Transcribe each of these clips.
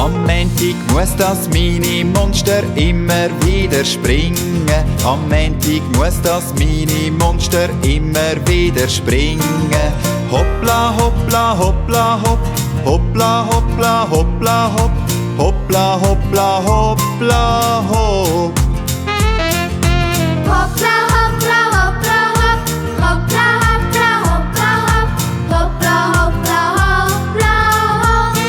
Am Montag muss das Mini-Monster immer wieder springen. Am Montag muss das Mini-Monster immer wieder springen. Hoppla, hoppla, hoppla, hopp. Hoppla, hoppla, hoppla, hopp. Hoppla, hoppla, hoppla, hopp. Hoppla, hoppla, hoppla, hopp. Hoppla, hoppla, hoppla, hopp. Hoppla, hoppla, hoppla, hopp.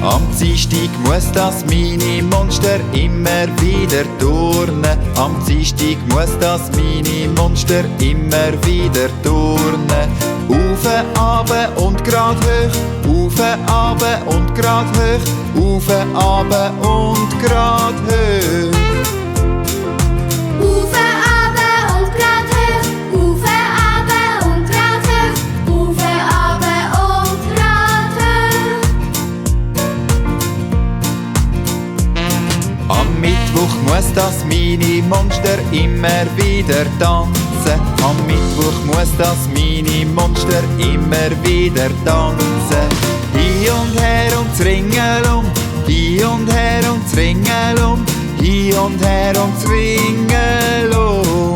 Am Dienstag muss das Mini-Monster immer wieder turnen. Am Dienstag muss das Mini-Monster immer wieder turnen. Ufe, abe und grad hoch. Ufe, abe und grad hoch. Ufe, abe und grad hoch. Ufe, abe und grad hoch. Ufe, abe und grad hoch. Ufe, abe und grad hoch. Am Mittwoch muss das Mini-Monster immer wieder tanzen. Am Mittwoch muss das Mini-Monster immer wieder tanzen. Hi und her ums Ringelum, hi und her ums Ringelum, hi und her ums Ringelum.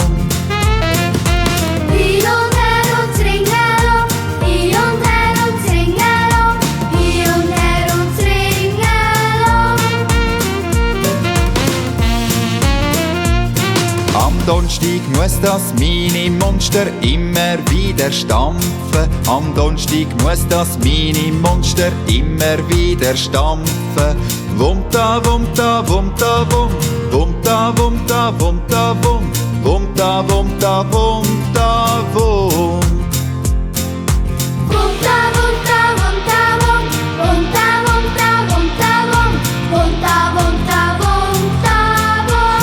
Hi und her ums Ringelum, hi und her ums Ringelum, hi und her ums Ringelum. Am Donnerstag muss das Mini-Monster immer wieder stampfen. Am Donnerstag muss das Mini-Monster immer wieder stampfen. Wumta, wumta, wumta, wum. Wumta, wumta, wumta, wum. Wumta, wumta, wumta, wum. Wumta, wumta, wumta, wum. Wumta, wumta, wumta, wum. Wumta, wumta, wumta, wum.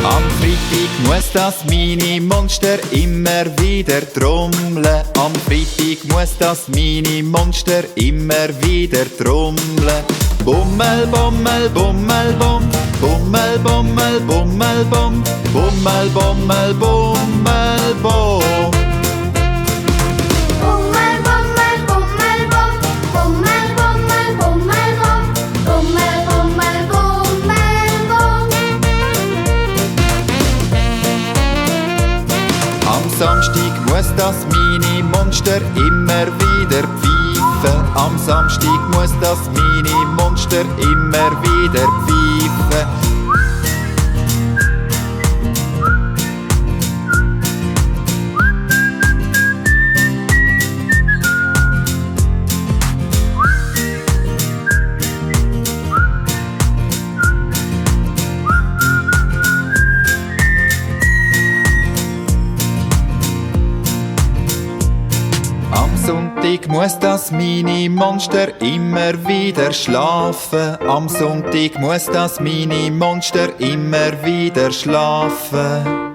Am Freitag muss das Mini-Monster immer wieder trommeln. Am Freitag muss das Mini-Monster immer wieder trommeln. Bummel, bummel, bummel, bum. Bummel, bummel, bummel, bum. Bummel, bummel, bummel, bum. Bummel, bummel, bummel, bum. Bummel, bummel, bummel, bum. Bummel, bummel, bummel, bum. Am Samstag muss das Mini-Monster immer wieder pfeifen. Am Samstag muss das Mini-Monster immer wieder pfeifen. Am Sonntag muss das Mini-Monster immer wieder schlafen. Am Sonntag muss das Mini-Monster immer wieder schlafen.